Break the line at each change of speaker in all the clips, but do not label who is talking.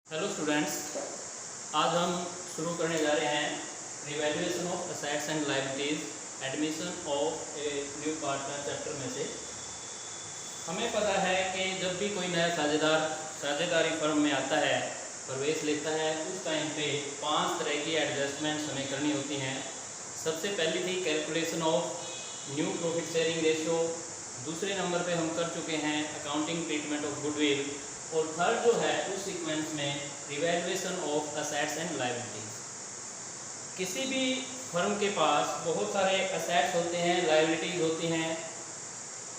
Hello students, आज हम शुरू करने जा रहे हैं revaluation of assets and liabilities admission of a new partner chapter में से। हमें पता है कि जब भी कोई नया साझेदारी फर्म में आता है, प्रवेश लेता है, उस टाइम पे 5 तरह की एडजस्टमेंट्स हमें करनी होती हैं। सबसे पहली थी calculation of new profit sharing ratio. दूसरे नंबर पे हम कर चुके हैं अकाउंटिंग ट्रीटमेंट ऑफ गुडविल। और थर्ड जो है उस सीक्वेंस में revaluation of assets and liabilities. किसी भी फर्म के पास बहुत सारे असेट्स होते हैं, लायबिलिटीज होती हैं।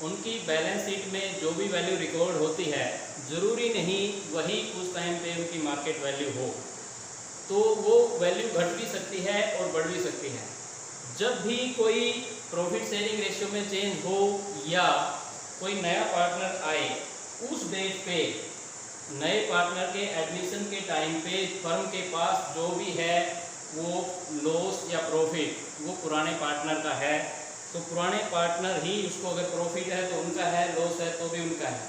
उनकी बैलेंस शीट में जो भी वैल्यू रिकॉर्ड होती है, ज़रूरी नहीं वही उस टाइम पे उनकी मार्केट वैल्यू हो, तो वो वैल्यू घट भी सकती है और बढ़ भी सकती है। जब भी कोई प्रॉफिट शेयरिंग रेशियो में चेंज हो या कोई नया पार्टनर आए, उस डेट पे नए पार्टनर के एडमिशन के टाइम पे फर्म के पास जो भी है वो लॉस या प्रॉफिट वो पुराने पार्टनर का है, तो पुराने पार्टनर ही उसको, अगर प्रॉफिट है तो उनका है, लॉस है तो भी उनका है।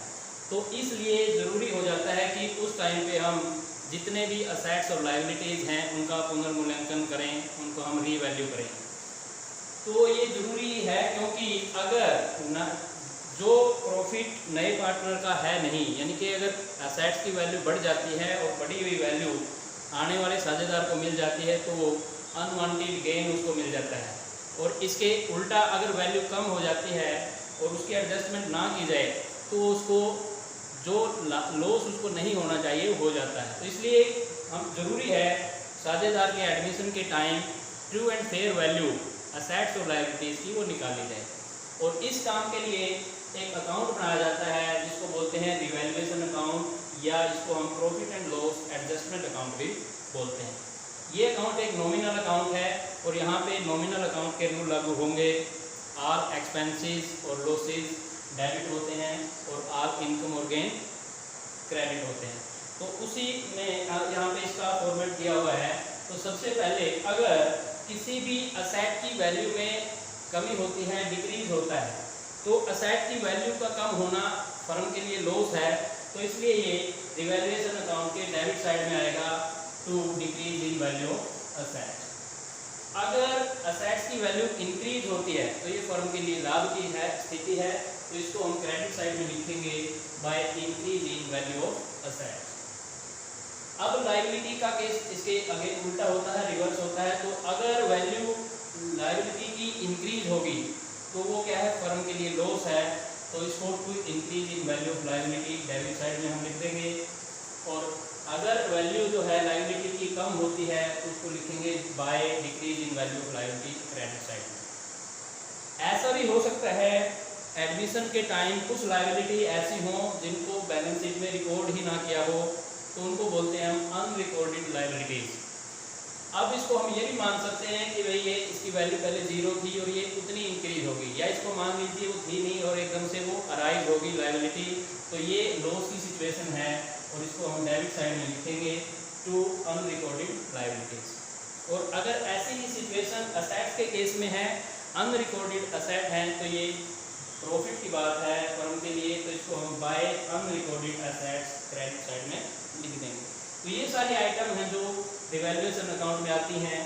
तो इसलिए ज़रूरी हो जाता है कि उस टाइम पे हम जितने भी असेट्स और लायबिलिटीज़ हैं उनका पुनर्मूल्यांकन करें, उनको हम रीवैल्यू करें। तो ये ज़रूरी है क्योंकि अगर जो प्रॉफिट नए पार्टनर का है नहीं, यानी कि अगर असेट्स की वैल्यू बढ़ जाती है और बढ़ी हुई वैल्यू आने वाले साझेदार को मिल जाती है, तो वो अनवांटेड गेन उसको मिल जाता है। और इसके उल्टा अगर वैल्यू कम हो जाती है और उसकी एडजस्टमेंट ना की जाए तो उसको जो लॉस उसको नहीं होना चाहिए वो हो जाता है। तो इसलिए हम ज़रूरी है साझेदार के एडमिशन के time true and fair value assets और लायबिलिटीज़ की वो निकाली जाए। और इस काम के लिए एक अकाउंट बनाया जाता है जिसको बोलते हैं रिवैल्यूएशन अकाउंट, या इसको हम profit and loss adjustment account भी बोलते हैं। ये अकाउंट एक नॉमिनल अकाउंट है और यहाँ पे नॉमिनल अकाउंट के रूल लागू होंगे। ऑल एक्सपेंसेस और लॉसेस डेबिट होते हैं और ऑल इनकम और गेन क्रेडिट होते हैं। तो उसी में यहाँ पे इसका फॉर्मेट दिया हुआ है। तो सबसे पहले अगर किसी भी असेट की वैल्यू में कमी होती है, डिक्रीज होता है, तो असेट की वैल्यू का कम होना फर्म के लिए लॉस है, तो इसलिए ये रिवैल्यूएशन अकाउंट के डेबिट साइड में आएगा to decrease in value of asset. अगर असेट्स की वैल्यू इंक्रीज होती है तो ये फर्म के लिए लाभ की है स्थिति है, तो इसको हम क्रेडिट साइड में लिखेंगे by increase in value of asset. अब लायबिलिटी का केस इसके आगे उल्टा होता है, रिवर्स होता है। तो अगर वैल्यू लायबिलिटी की इंक्रीज होगी तो वो क्या है, फर्म के लिए लॉस है, तो इसको to increase in value of liability debit side में हम लिख देंगे। और अगर वैल्यू जो है लायबिलिटी की कम होती है तो उसको लिखेंगे by decrease in value of liability credit side में। ऐसा भी हो सकता है एडमिशन के टाइम कुछ लायबिलिटी ऐसी हो जिनको बैलेंस शीट में रिकॉर्ड ही ना किया हो, तो उनको बोलते हैं हम अनरिकॉर्डेड लायबिलिटीज। अब इसको हम ये भी मान सकते हैं कि भाई ये इसकी वैल्यू पहले 0 थी और ये उतनी इंक्रीज होगी, या इसको मान लीजिए वो थी नहीं और एकदम से वो अराइज होगी लायबिलिटी, तो ये लॉस की सिचुएशन है और इसको हम डेबिट साइड में लिखेंगे टू अनरिकॉर्डेड लायबिलिटीज। और अगर ऐसी ही सिचुएशन असेट्स के केस में है, अनरिकॉर्डेड असेट है, तो ये प्रॉफिट की बात है फर्म के लिए, तो इसको हम by unrecorded assets credit side में लिख देंगे। तो ये सारी आइटम हैं जो रिवैल्यूएशन अकाउंट में आती हैं।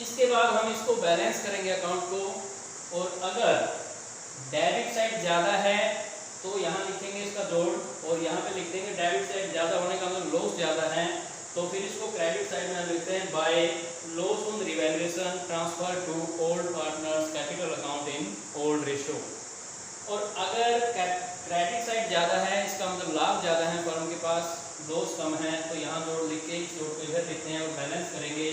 इसके बाद हम इसको बैलेंस करेंगे अकाउंट को, और अगर डेबिट साइड ज़्यादा है तो यहाँ लिखेंगे इसका जोड़, और यहाँ पे लिख देंगे डेबिट साइड ज़्यादा होने का मतलब लॉस ज़्यादा है, तो फिर इसको क्रेडिट साइड में लिखते हैं by loss on revaluation transfer to old partners capital account in old ratio. और अगर क्रेडिट साइड ज़्यादा है, इसका मतलब लाभ ज़्यादा है फर्म के पास, लॉस कम है, तो यहाँ जोड़ लिख के इस जोड़ को इधर लिखते हैं और बैलेंस करेंगे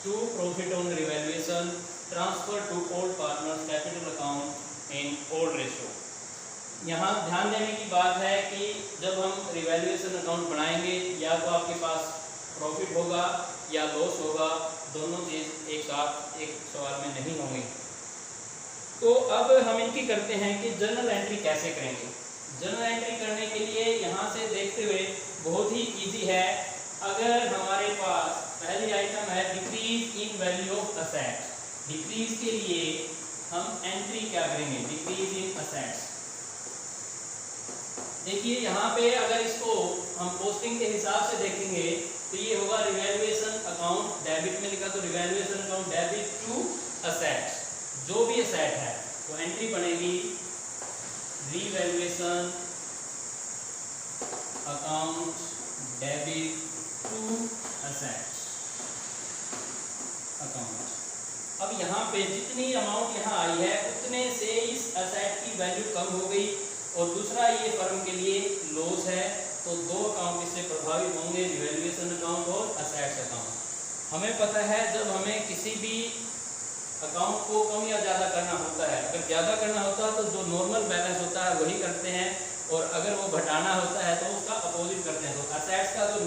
to profit on revaluation transfer to old partners capital account in old ratio. यहाँ ध्यान देने की बात है कि जब हम रिवैल्यूएशन अकाउंट बनाएंगे, या तो आपके पास प्रॉफिट होगा या लॉस होगा, दोनों चीज़ एक साथ एक सवाल में नहीं होंगी। तो अब हम इनकी करते हैं कि जर्नल एंट्री कैसे करेंगे। जर्नल एंट्री करने के लिए यहाँ से देखते हुए बहुत ही इजी है। अगर हमारे पास पहली आइटम है decrease in value of asset, decrease के लिए हम एंट्री क्या करेंगे, डिक्रीज इन असेट्स। देखिए यहाँ पे अगर इसको हम पोस्टिंग के हिसाब से देखेंगे तो ये होगा रिवैल्यूएशन अकाउंट डेबिट में लिखा, तो revaluation account debit to assets, जो भी असेट है तो एंट्री बनेगी revaluation account debit to assets account. अब यहाँ पे जितनी अमाउंट यहाँ आई है उतने से इस असेट की वैल्यू कम हो गई, और दूसरा ये फर्म के लिए लॉस है, तो दो अकाउंट इससे प्रभावित होंगे, रिवैल्यूएशन अकाउंट और असेट्स अकाउंट। हमें पता है जब हमें किसी भी अकाउंट को कम या ज़्यादा करना होता है, अगर ज़्यादा करना होता है तो जो नॉर्मल बैलेंस होता है वही करते हैं, और अगर वो घटाना होता है तो उसका अपोजिट करते हैं। तो असेट्स का जो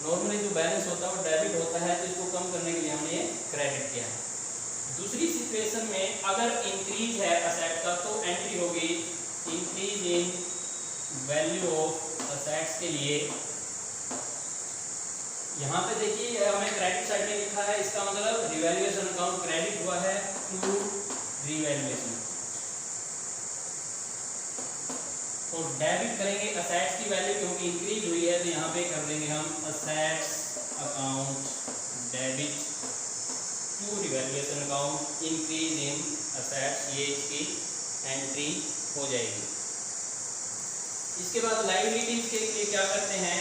नॉर्मली जो बैलेंस होता है वो डेबिट होता है, तो इसको कम करने के लिए हमने ये क्रेडिट किया है। दूसरी सिचुएशन में अगर इंक्रीज है असेट का तो एंट्री होगी increase in value of assets के लिए। यहाँ पे देखिए हमें क्रेडिट साइड में लिखा है, इसका मतलब रिवैल्यूएशन अकाउंट क्रेडिट हुआ है टू रिवैल्यूएशन, और डेबिट करेंगे असेट्स की वैल्यू क्योंकि इंक्रीज हुई है, तो यहाँ पे कर देंगे हम assets account debit to revaluation account increase in assets, ये इसकी एंट्री हो जाएगी। इसके बाद लायबिलिटीज के लिए क्या करते हैं,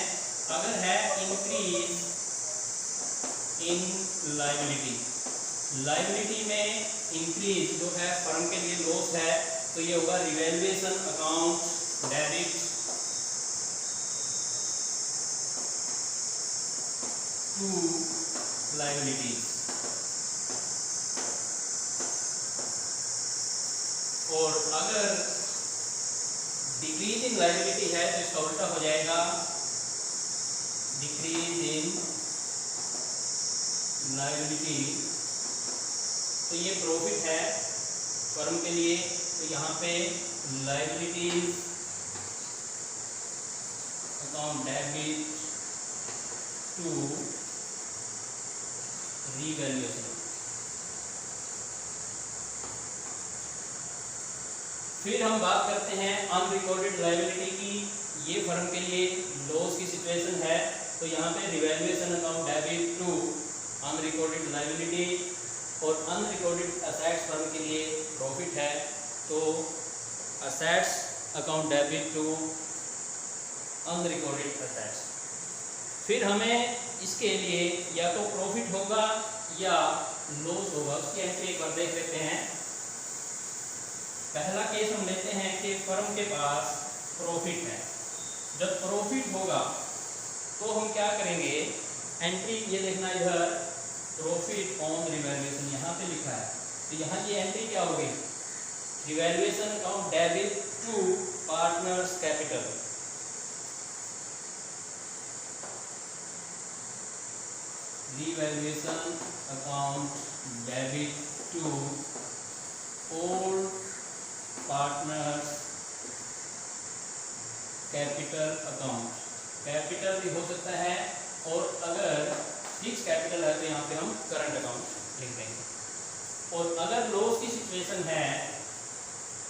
अगर है इंक्रीज इन लायबिलिटी में इंक्रीज जो है फर्म के लिए लॉस है, तो ये होगा revaluation account debit to liabilities. और अगर डिक्रीज इन लायबिलिटी है तो इसका उल्टा हो जाएगा डिक्रीज इन लायबिलिटी, तो ये प्रॉफिट है फर्म के लिए, तो यहाँ पे liabilities account debit to revaluation. फिर हम बात करते हैं अनरिकॉर्डेड लायबिलिटी की। ये फर्म के लिए लॉस की सिचुएशन है, तो यहाँ पे revaluation account debit to unrecorded liability, और अनरिकॉर्डेड असेट्स फर्म के लिए प्रॉफिट है, तो assets account debit to unrecorded assets. फिर हमें इसके लिए या तो प्रॉफिट होगा या लॉस होगा, उसकी एंट्री एक बार देख लेते हैं। पहला केस हम लेते हैं कि फर्म के पास प्रॉफिट है। जब प्रॉफिट होगा तो हम क्या करेंगे, एंट्री ये देखना इधर प्रॉफिट ऑन रिवैल्यूएशन यहाँ पे लिखा है, तो यहाँ ये एंट्री क्या होगी, revaluation account debit to partners capital. Revaluation account debit to all partners capital account. Capital भी हो सकता है, और अगर फिक्स कैपिटल है तो यहाँ पे हम करंट अकाउंट लिख देंगे। और अगर लॉस की सिचुएशन है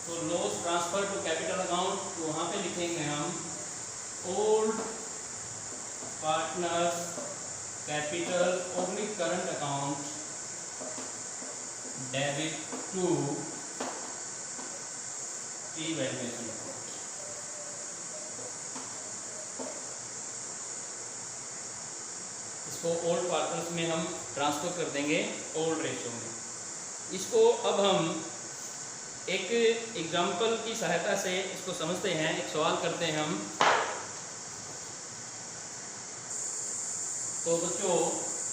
तो loss transfer to capital account, तो वहाँ पे लिखेंगे हम old partners capital only current account debit to revaluation account. इसको ओल्ड पार्टनर्स में हम ट्रांसफर कर देंगे ओल्ड रेशियो में। इसको अब हम एक एग्जाम्पल की सहायता से इसको समझते हैं, एक सवाल करते हैं हम। तो बच्चों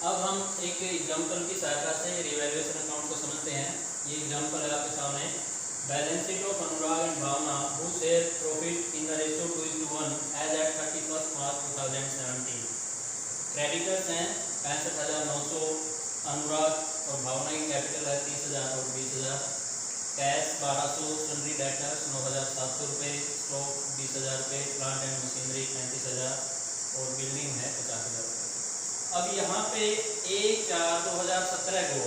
अब हम एक एग्जाम्पल की सहायता से रिवैल्यूएशन अकाउंट को समझते हैं। ये एग्जाम्पल है आपके सामने। Balance sheet of Anurag and Bhavana who share profit in the ratio 2:1 as at 31 March 2017। Creditors हैं 65,900, अनुराग और भावना की कैपिटल है 30,000 और 20,000, कैश 1200, सन्ड्री डेटर्स 9,700 रुपये, स्टॉक 20,000 रुपये, प्लांट एंड मशीनरी 35,000 और बिल्डिंग है 50,000 रुपये। अब यहाँ पे 1/4/2017 को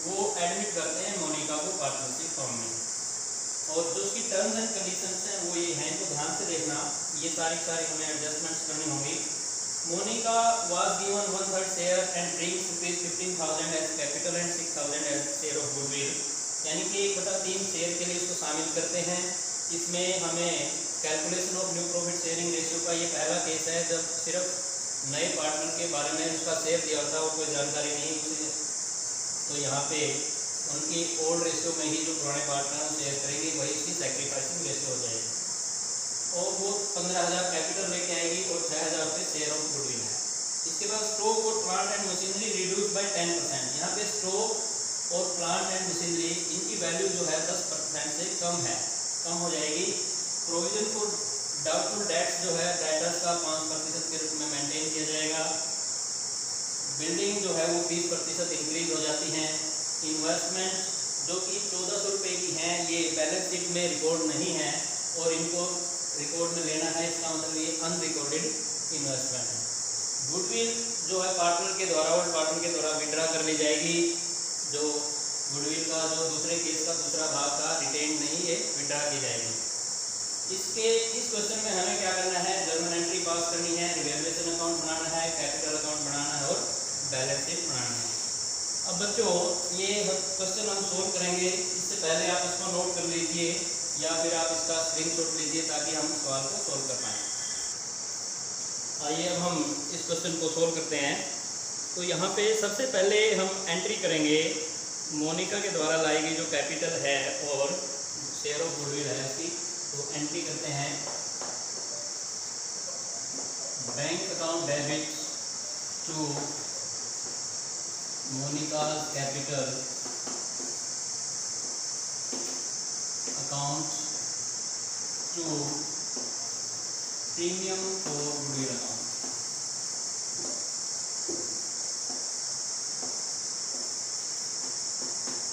वो एडमिट करते हैं मोनिका को पार्टनरशिप फॉर्म में, और जो उसकी टर्म्स एंड कंडीशंस हैं वो ये हैं, तो ध्यान से देखो। ये सारी हमें एडजस्टमेंट्स करनी होंगी। Monika was given 1/3 share and brings ₹15,000 as capital and 6,000 as share of goodwill, यानी कि 1/3 शेयर के लिए इसको शामिल करते हैं। इसमें हमें calculation of new profit sharing ratio का ये पहला केस है जब सिर्फ नए पार्टनर के बारे में उसका शेयर दिया होता है और कोई जानकारी नहीं उसे, तो यहाँ पे उनकी ओल्ड रेशियो में ही जो पुराने पार्टनर शेयर करेंगे वही उसकी सैक्रिफाइसिंग रेशियो हो जाएगी और वो 15,000 कैपिटल लेके आएगी और 6,000 रुपये शेयर ऑफ गुडविल है। इसके बाद स्टॉक और plant and machinery reduce by 10%। यहाँ पे स्टॉक और प्लांट एंड मशीनरी इनकी वैल्यू जो है 10% से कम हो जाएगी। प्रोविजन फॉर डाउटफुल डेट्स जो है डेटर्स का 5% के रूप में मेंटेन किया जाएगा। बिल्डिंग जो है वो 20% इंक्रीज हो जाती हैं। इन्वेस्टमेंट जो कि 1400 रुपये की हैं, ये बैलेंस शीट में रिकॉर्ड नहीं है और इनको रिकॉर्ड में लेना है, इसका मतलब ये अनरिकॉर्डेड इन्वेस्टमेंट है। गुडविल जो है पार्टनर के द्वारा और पार्टनर के द्वारा विड्रा कर ली जाएगी। जो गुडविल का जो दूसरे केस का दूसरा भाग का रिटेन नहीं है, विड्रा की जाएगी। इस क्वेश्चन में हमें क्या करना है, जर्नल एंट्री पास करनी है, रिवैल्यूएशन अकाउंट बनाना है, कैपिटल अकाउंट बनाना है और बैलेंस शीट बनाना है। अब बच्चों ये क्वेश्चन हम सोल्व करेंगे, इससे पहले आप इसको नोट कर लीजिए या फिर आप इसका स्क्रीनशॉट लीजिए ताकि हम सवाल को सोल्व कर पाएँ। आइए अब हम इस क्वेश्चन को सोल्व करते हैं। तो यहाँ पे सबसे पहले हम एंट्री करेंगे मोनिका के द्वारा लाई गई जो कैपिटल है और शेयर ऑफ गुडविल है उसकी, तो एंट्री करते हैं bank account debit to Monika's capital account to premium for goodwill account।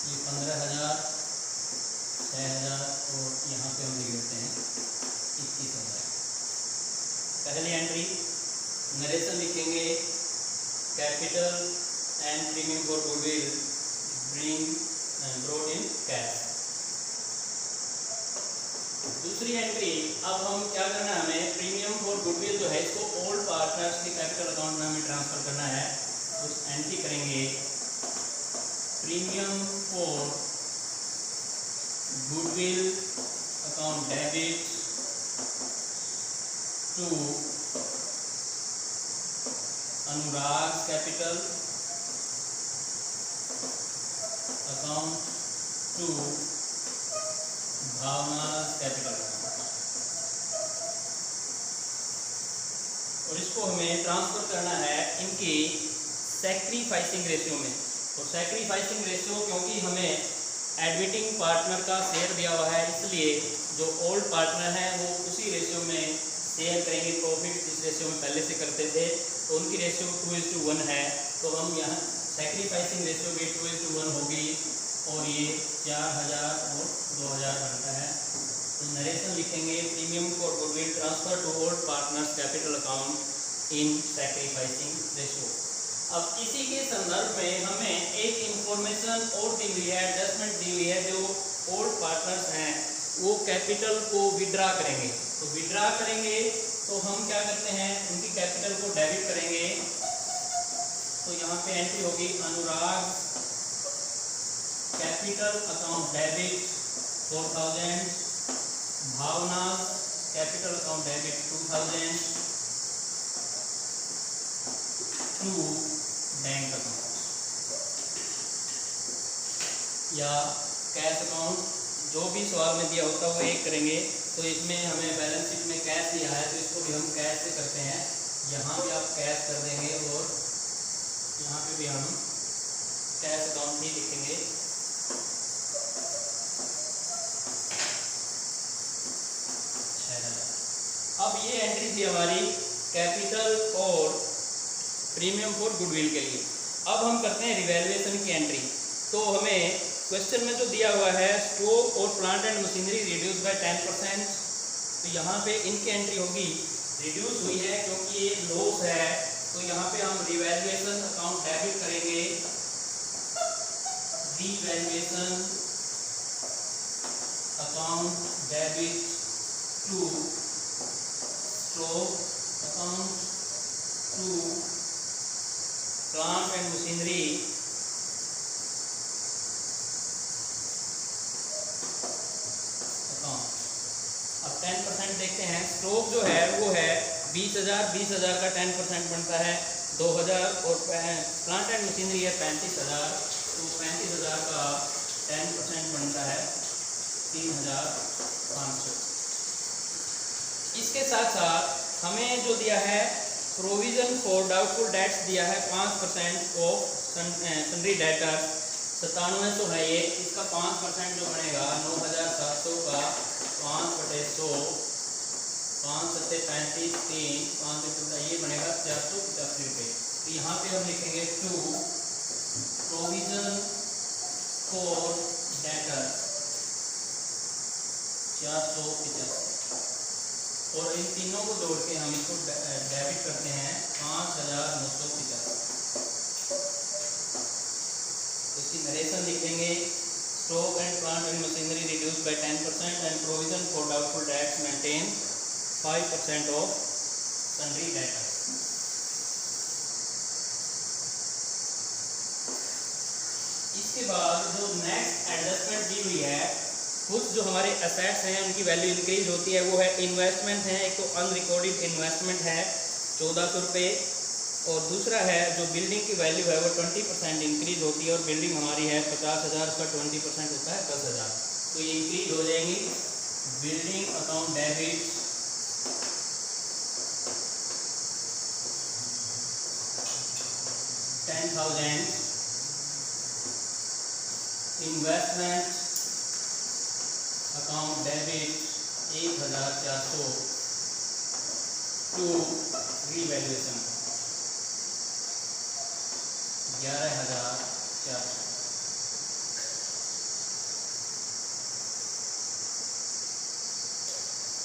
ये 15,000, 6,000 और यहाँ पे हम लिख देते हैं 21,000। पहली एंट्री नरेशन लिखेंगे, capital and premium for goodwill brought in cash। दूसरी एंट्री, अब हम क्या करना है, हमें प्रीमियम फॉर गुडविल जो है इसको ओल्ड पार्टनर्स के कैपिटल अकाउंट में हमें ट्रांसफर करना है। तो एंट्री करेंगे premium for goodwill account debit to Anurag capital account to Bhavana capital account, और इसको हमें ट्रांसफर करना है इनकी सैक्रिफाइसिंग रेशियो में। तो सैक्रिफाइसिंग रेशियो क्योंकि हमें एडमिटिंग पार्टनर का शेयर दिया हुआ है, इसलिए जो ओल्ड पार्टनर हैं वो उसी रेशियो में शेयर करेंगे प्रॉफिट जिस रेशियो में पहले से करते थे। तो उनकी रेशियो 2:1 है, तो हम यहाँ सैक्रिफाइसिंग रेशियो भी 2:1 होगी और ये 4,000 और 2,000 बनता है। तो नरेशन लिखेंगे premium for goodwill transfer to old partners capital account in sacrificing ratio. अब इसी के संदर्भ में हमें एक इंफॉर्मेशन और दी हुई है, एडजस्टमेंट दी हुई है, जो ओल्ड पार्टनर्स हैं वो कैपिटल को विड्रा करेंगे। तो विड्रा करेंगे तो हम क्या करते हैं, उनकी कैपिटल को डेबिट करेंगे। तो यहाँ पे एंट्री होगी Anurag capital account debit 4,000, Bhavana capital account debit 2,000 to bank account या कैश अकाउंट, जो भी सवाल में दिया होता है वो एक करेंगे। तो इसमें हमें बैलेंस शीट में कैश दिया है तो इसको भी हम कैश से करते हैं। यहाँ भी आप कैश कर देंगे और यहाँ पे भी हम कैश अकाउंट ही लिखेंगे। अब ये एंट्री थी हमारी कैपिटल और प्रीमियम फॉर गुडविल के लिए। अब हम करते हैं रिवैल्यूएशन की एंट्री। तो हमें क्वेश्चन में जो दिया हुआ है स्टॉक और plant and machinery reduce by 10%, तो यहाँ पे इनकी एंट्री होगी रिड्यूस हुई है क्योंकि ये लॉस है। तो यहाँ पे हम रिवैल्यूएशन अकाउंट डेबिट करेंगे, revaluation account debit to of account to plant and machinery account. अब 10% देखते हैं। स्टॉक जो है वो है 20,000 का 10% बनता है 2,000 और प्लांट एंड मशीनरी है 35,000, तो 35,000 का 10% बनता है 3,500। इसके साथ साथ हमें जो दिया है प्रोविजन फॉर डाउटफुल डेट्स दिया है 5% ऑफ सन्ड्री डेटर्स 9700 है ये, इसका 5% जो बनेगा 9,700 का 5/100, 5 7 35 3 5 ये बनेगा 485 रुपये। तो यहाँ पे हम लिखेंगे टू प्रोविजन फॉर डेटर्स 485, और इन तीनों को जोड़ के हम इसको डेबिट करते हैं 5,950। इसकी नरेशन लिखेंगे stock and plant and machinery reduce by 10% and provision for doubtful debts maintain 5% of sundry debtors. इसके बाद जो नेक्स्ट एडजस्टमेंट दी हुई है, कुछ जो हमारे असेट्स हैं उनकी वैल्यू इंक्रीज होती है, वो है इन्वेस्टमेंट है। एक तो अनरिकॉर्डेड इन्वेस्टमेंट है 1,400 रुपये, और दूसरा है जो बिल्डिंग की वैल्यू है वो 20% इंक्रीज होती है, और बिल्डिंग हमारी है 50,000, उसका 20% होता है 10,000, तो ये इंक्रीज हो जाएंगी। Building account debit 10,000, investment account debit 1,400 to revaluation 11,400।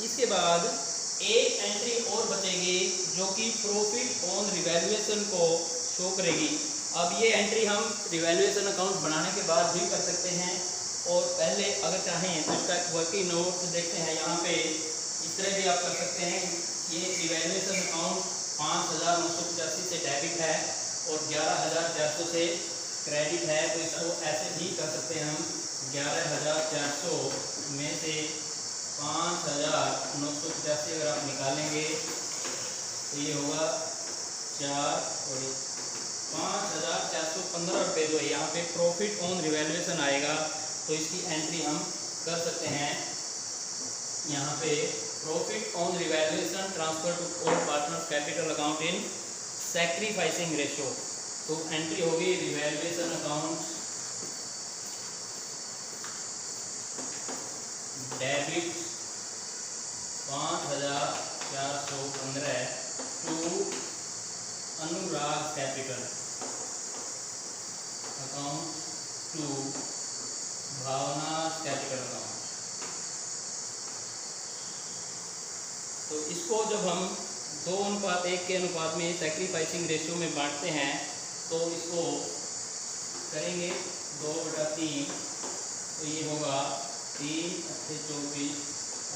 इसके बाद एक एंट्री और बचेगी जो कि प्रॉफिट ऑन रिवैल्यूएशन को शो करेगी। अब ये एंट्री हम रिवैल्यूएशन अकाउंट बनाने के बाद भी कर सकते हैं, और पहले अगर चाहें तो इसका वर्किंग नोट देखते हैं। यहाँ पे इस तरह भी आप कर सकते हैं। ये रिवैल्यूएशन अकाउंट 5,985 से डेबिट है और 11,400 से क्रेडिट है, तो इसको ऐसे भी कर सकते हैं हम। 11,400 में से 5,985 अगर आप निकालेंगे तो ये होगा 4 और 5,415 रुपये जो है यहाँ पे प्रॉफिट ऑन रिवैल्यूएशन आएगा, तो इसकी एंट्री हम कर सकते हैं। यहाँ पे profit on revaluation transfer to all partners capital account in sacrificing ratio, तो एंट्री होगी revaluation account debit 5,415 to Anurag capital account to Bhavana capital account. तो इसको जब हम 2:1 के अनुपात में सैक्रिफाइसिंग रेशियो में बांटते हैं तो इसको करेंगे 2/3, तो ये होगा 3 × 24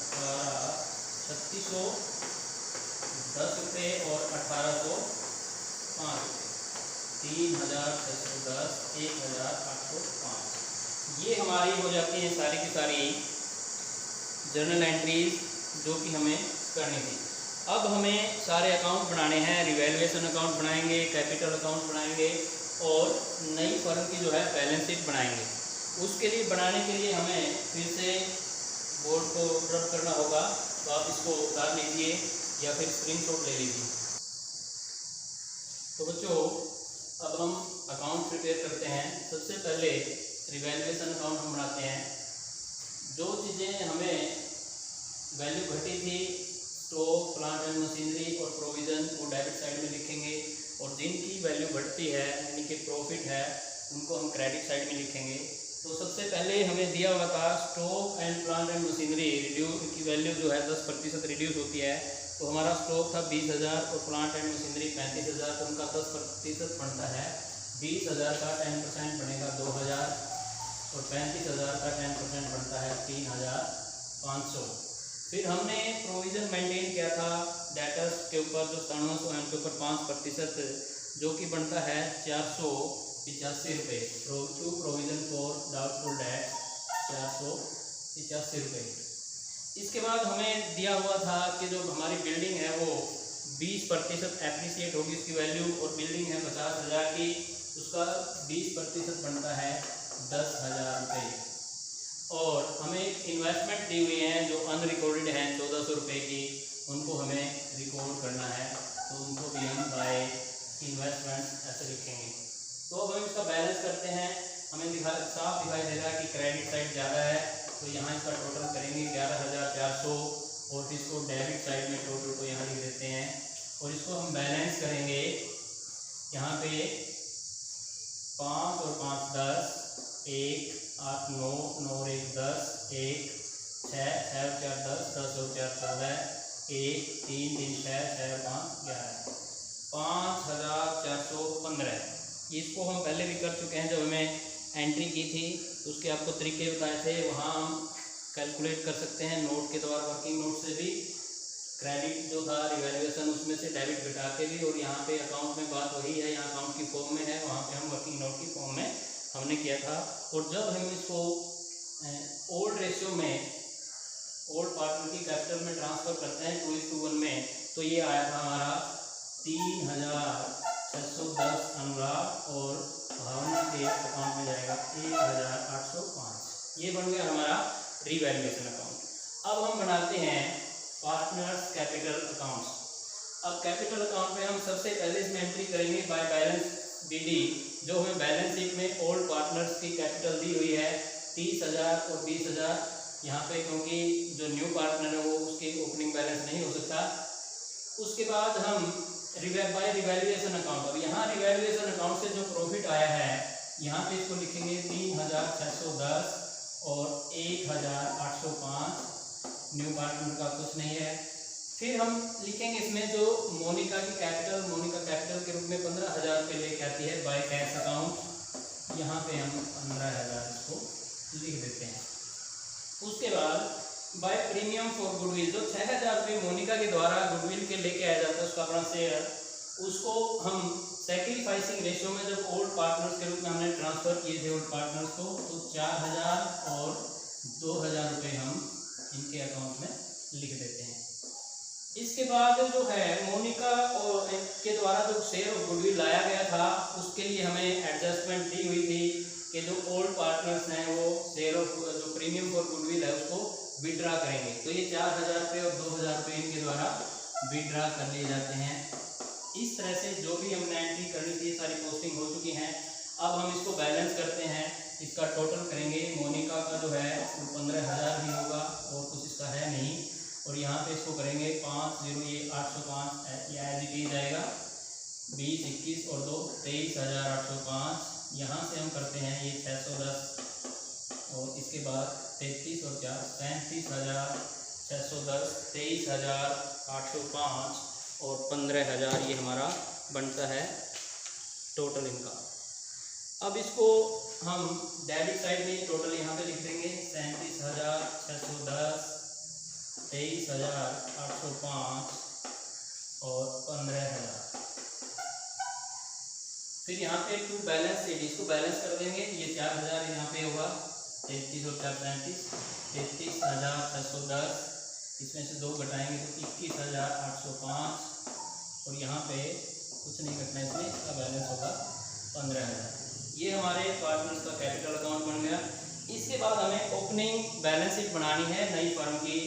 18 3610 रुपये और 1,805 रुपये, 3,610 1,805। ये हमारी हो जाती हैं सारी की सारी जर्नल एंट्रीज जो कि हमें करनी थी। अब हमें सारे अकाउंट बनाने हैं। रिवैल्यूएशन अकाउंट बनाएंगे, कैपिटल अकाउंट बनाएंगे और नई फर्म की जो है बैलेंस शीट बनाएंगे। उसके लिए बनाने के लिए हमें फिर से बोर्ड को रब करना होगा, तो आप इसको उतार लीजिए या फिर स्क्रीनशॉट ले लीजिए। तो बच्चों अब हम अकाउंट प्रिपेयर करते हैं। सबसे पहले रिवैल्यूएशन अकाउंट हम बनाते हैं। जो चीज़ें हमें वैल्यू घटी थी, स्टॉक, प्लांट एंड मशीनरी और प्रोविज़न, को डेबिट साइड में लिखेंगे, और जिनकी वैल्यू बढ़ती है यानी कि प्रॉफिट है उनको हम क्रेडिट साइड में लिखेंगे। तो सबसे पहले हमें दिया हुआ था stock and plant and machinery की वैल्यू जो है 10% रिड्यूस होती है। तो हमारा स्टॉक था 20,000 और प्लांट एंड मशीनरी 35,000, तो उनका 10% बनता है 20,000 का 10% बनेगा 2,000 और 35,000 का 10% बनता है 3,500। फिर हमने प्रोविज़न मेंटेन किया था डेटर्स के ऊपर जो 97 है उनके ऊपर 5% जो कि बनता है 485 रुपये। To provision for doubtful debt 485 रुपये। इसके बाद हमें दिया हुआ था कि जो हमारी बिल्डिंग है वो 20% एप्रिसिएट होगी उसकी वैल्यू, और बिल्डिंग है 50,000 की, उसका 20% बनता है 10,000 रुपये। और हमें इन्वेस्टमेंट दी हुई है जो अनरिकॉर्डेड हैं 1400 रुपये की, उनको हमें रिकॉर्ड करना है, तो उनको भी हम बाय इन्वेस्टमेंट ऐसे लिखेंगे। तो अब हम इसका बैलेंस करते हैं। हमें साफ दिखाई दे रहा है कि क्रेडिट साइड ज़्यादा है, तो यहाँ इसका टोटल करेंगे 11,400, और इसको डेबिट साइड में टोटल को यहाँ लिख देते हैं, और इसको हम बैलेंस करेंगे। यहाँ पे 5 और 5 10, 1 8 9 9 और 1 10, 1 6 6 और 4 10, 10 और 4 14, 1 3 3 6 6 और 5 11, 5,415। इसको हम पहले भी कर चुके हैं, जब हमें एंट्री की थी उसके आपको तरीके बताए थे, वहाँ हम कैलकुलेट कर सकते हैं नोट के द्वारा, वर्किंग नोट से भी, क्रेडिट जो था रिवैल्यूएशन उसमें से डेबिट घटा के भी, और यहाँ पे अकाउंट में बात वही है, यहाँ अकाउंट की फॉर्म में है, वहाँ पे हम वर्किंग नोट की फॉर्म में हमने किया था। और जब हम इसको ओल्ड रेशियो में, ओल्ड पार्टनर की कैपिटल में ट्रांसफ़र करते हैं 2:1 में, तो ये आया था हमारा 3,610 अनुराग, और भावना के अकाउंट में जाएगा 1,805। ये बन गया हमारा रिवैल्यूएशन अकाउंट। अब हम बनाते हैं पार्टनर्स कैपिटल अकाउंट्स। अब कैपिटल अकाउंट में हम सबसे पहले इसमें एंट्री करेंगे बाय बैलेंस BD, जो हमें बैलेंस शीट में ओल्ड पार्टनर्स की कैपिटल दी हुई है 30,000 और 20,000। यहाँ पे क्योंकि जो न्यू पार्टनर है वो उसकी ओपनिंग बैलेंस नहीं हो सकता। उसके बाद हम बाय रिवैल्यूएशन अकाउंट, अब यहाँ रिवैल्यूएशन अकाउंट से जो प्रॉफिट आया है यहाँ पे इसको लिखेंगे 3,610 और 1,805, न्यू पार्टनर का कुछ नहीं है। फिर हम लिखेंगे इसमें जो मोनिका की कैपिटल, मोनिका कैपिटल के रूप में 15,000 रुपये लेके आती है बाय कैश अकाउंट, यहाँ पे हम 15,000 इसको लिख देते हैं। उसके बाद बाय प्रीमियम फॉर गुडविल, जो 6,000 रुपये मोनिका के द्वारा गुडविल के लेके आया जाता है उसका अपना शेयर, उसको हम सेक्रीफाइसिंग रेशियो में जब ओल्ड पार्टनर्स के रूप में हमने ट्रांसफ़र किए थे ओल्ड पार्टनर्स को, तो 4,000 और 2,000 रुपये हम इनके अकाउंट में लिख देते हैं। इसके बाद जो है मोनिका और के द्वारा जो शेयर ऑफ गुडविल लाया गया था उसके लिए हमें एडजस्टमेंट दी हुई थी कि जो ओल्ड पार्टनर्स हैं वो शेयर ऑफ जो प्रीमियम फॉर गुडविल है उसको विड्रा करेंगे, तो ये 4,000 रुपये और 2,000 रुपये इनके द्वारा विड्रा कर लिए जाते हैं। इस तरह से जो भी हमने एंट्री करनी थी सारी पोस्टिंग हो चुकी हैं। अब हम इसको बैलेंस करते हैं, इसका टोटल करेंगे। मोनिका का जो है वो 15,000 ही होगा और कुछ इसका है नहीं, और यहाँ पे इसको करेंगे 5 0 ये 805 या एज इट इज आएगा, 20 21 और 2 23,805। यहाँ से हम करते हैं ये 610 और इसके बाद 33 और 4 37,610, 23,805 और 15,000 ये हमारा बनता है टोटल इनका। अब इसको हम डेबिट साइड में टोटल यहाँ पे लिख देंगे 37,610, 23,805 और 15,000। फिर यहाँ पे टू बैलेंस शीट इसको बैलेंस कर देंगे, ये 4,000 यहाँ पे होगा, 33 और 4 35, 33,610, इसमें से 2 घटाएंगे तो 21,805 और यहाँ पे कुछ नहीं घटना इसमें, इसका बैलेंस होगा 15,000। ये हमारे पार्टनर्स का कैपिटल अकाउंट बन गया। इसके बाद हमें ओपनिंग बैलेंस शीट बनानी है नई फर्म की,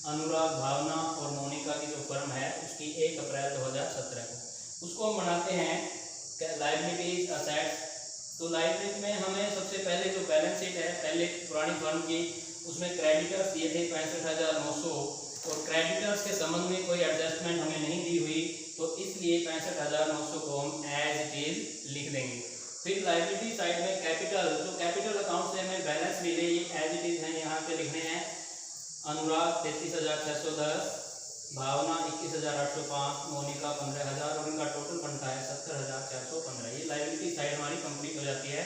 अनुराग, भावना और मोनिका की जो फर्म है उसकी 1 अप्रैल 2017 को। उसको हम बनाते हैं लायबिलिटीज असेट्स। तो लायबिलिटी में हमें सबसे पहले जो बैलेंस शीट है पहले पुरानी फर्म की, उसमें क्रेडिटर्स दिए थे 65,900 और क्रेडिटर्स के संबंध में कोई एडजस्टमेंट हमें नहीं दी हुई, तो इसलिए 65,900 को हम एज इट इज लिख देंगे। फिर लायबिलिटी साइड में कैपिटल, जो कैपिटल अकाउंट से हमें बैलेंस मिले ये एज इट इज हैं, यहाँ पे लिखने हैं। अनुराग 33,610, भावना 21,805, मोनिका 15,000 और इनका टोटल बनता है 70,415। ये लायबिलिटी साइड हमारी कंप्लीट हो जाती है।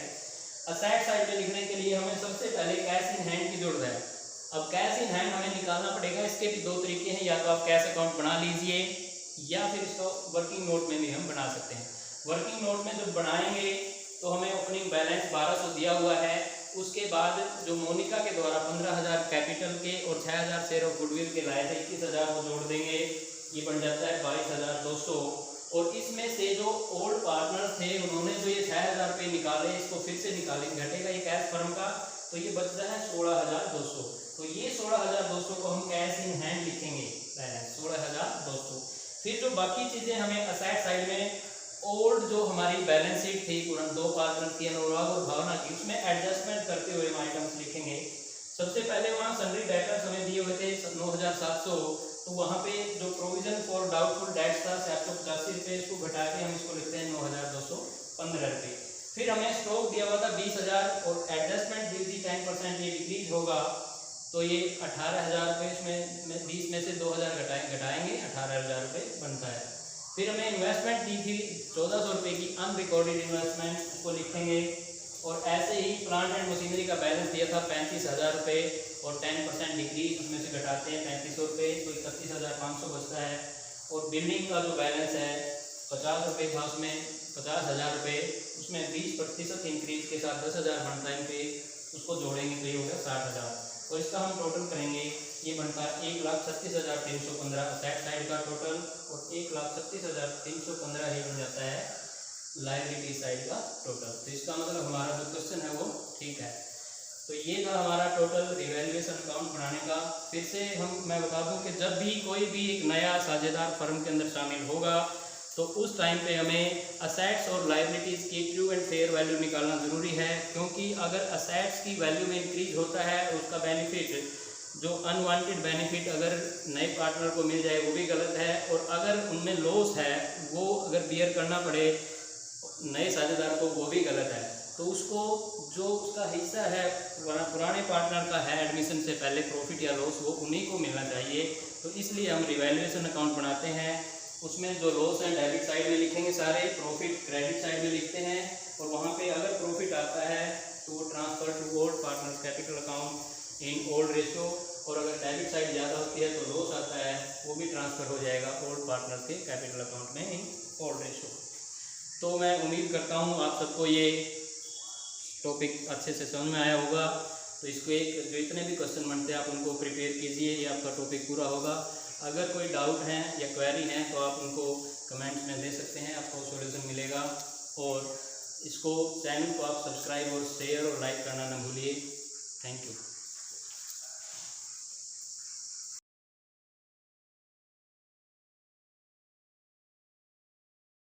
असेट साइड पे लिखने के लिए हमें सबसे पहले कैश इन हैंड की जरूरत है। अब कैश इन हैंड हमें निकालना पड़ेगा, इसके भी 2 तरीके हैं, या तो आप कैश अकाउंट बना लीजिए या फिर इसको वर्किंग नोट में भी हम बना सकते हैं। वर्किंग नोट में जब बनाएंगे तो हमें ओपनिंग बैलेंस 1200 दिया हुआ है, उसके बाद जो मोनिका के द्वारा 15,000 कैपिटल के और 6,000 शेयर ऑफ गुडविल के लाए थे 21,000 वो जोड़ देंगे, ये बन जाता है 22,200। और इसमें से जो ओल्ड पार्टनर थे उन्होंने जो ये 6,000 रुपये निकाले, इसको फिर से निकाले, घटेगा ये कैश फर्म का, तो ये बचता है 16,200। तो ये 16,200 को हम कैश इन हैंड लिखेंगे, बैलेंस 16,200। फिर जो बाकी चीज़ें हमें असेट साइड में ओल्ड जो हमारी बैलेंस शीट थी दो पार्टनर की, अनुराग और भावना की, उसमें एडजस्टमेंट करते हुए हम आइटम्स लिखेंगे। सबसे पहले वहाँ सन्ड्री डेटर्स हमें दिए हुए थे 9,700, तो वहाँ पे जो प्रोविजन फॉर डाउटफुल डेट्स था 785 रुपये, इसको घटा के हम इसको लिखते हैं 9,215 रुपये। फिर हमें स्टॉक दिया हुआ था 20,000 और एडजस्टमेंट दी थी 10%, ये डिक्रीज होगा तो ये 18,000 रुपये, इसमें 20 में से 2,000 घटाएंगे 18,000 रुपये बनता है। फिर हमें इन्वेस्टमेंट दी थी 1,400 रुपये की अनरिकॉर्डेड इन्वेस्टमेंट, उसको लिखेंगे। और ऐसे ही प्लांट एंड मशीनरी का बैलेंस दिया था 35,000 रुपये और 10% डिक्रीज, उसमें से घटाते हैं 3,500 रुपये, तो 31,500 बचता है। और बिल्डिंग का जो बैलेंस है 50 रुपये था, उसमें 50,000 रुपये, उसमें 20% इंक्रीज के साथ 10,000 बनता है इंक्रीज, उसको जोड़ेंगे तो ये हो गया 60,000। और इसका हम टोटल करेंगे, ये बनता है 1,36,315 असेट साइड का टोटल और 1,36,315 ही बन जाता है लायबिलिटी साइड का टोटल। तो इसका मतलब हमारा जो क्वेश्चन है वो ठीक है। तो ये था हमारा टोटल रिवैल्यूएशन अकाउंट बनाने का। फिर से मैं बता दूं कि जब भी कोई भी एक नया साझेदार फर्म के अंदर शामिल होगा तो उस टाइम पे हमें असेट्स और लायबिलिटीज़ की ट्रू एंड फेयर वैल्यू निकालना ज़रूरी है, क्योंकि अगर असेट्स की वैल्यू में इंक्रीज होता है उसका बेनिफिट, जो अनवांटेड बेनिफिट अगर नए पार्टनर को मिल जाए वो भी गलत है, और अगर उनमें लॉस है वो अगर बियर करना पड़े नए साझेदार को वो भी गलत है। तो उसको जो उसका हिस्सा है पुराने पार्टनर का है एडमिशन से पहले प्रॉफिट या लॉस, वो उन्हीं को मिलना चाहिए। तो इसलिए हम रिवैल्यूएशन अकाउंट बनाते हैं, उसमें जो लॉस है डेबिट साइड में लिखेंगे सारे, प्रॉफिट क्रेडिट साइड में लिखते हैं, और वहाँ पे अगर प्रॉफिट आता है तो वो transfer to old partners capital account in old ratio, और अगर डेबिट साइड ज़्यादा होती है तो लॉस आता है वो भी ट्रांसफ़र हो जाएगा ओल्ड पार्टनर्स के कैपिटल अकाउंट में इन ओल्ड रेशो। तो मैं उम्मीद करता हूँ आप सबको ये टॉपिक अच्छे से समझ में आया होगा। तो इसको एक जो इतने भी क्वेश्चन बनते हैं आप उनको प्रिपेयर कीजिए, ये आपका टॉपिक पूरा होगा। अगर कोई डाउट है या क्वेरी है तो आप उनको कमेंट्स में दे सकते हैं, आपको सॉल्यूशन मिलेगा। और इसको चैनल को आप सब्सक्राइब और शेयर और लाइक करना ना भूलिए। Thank you.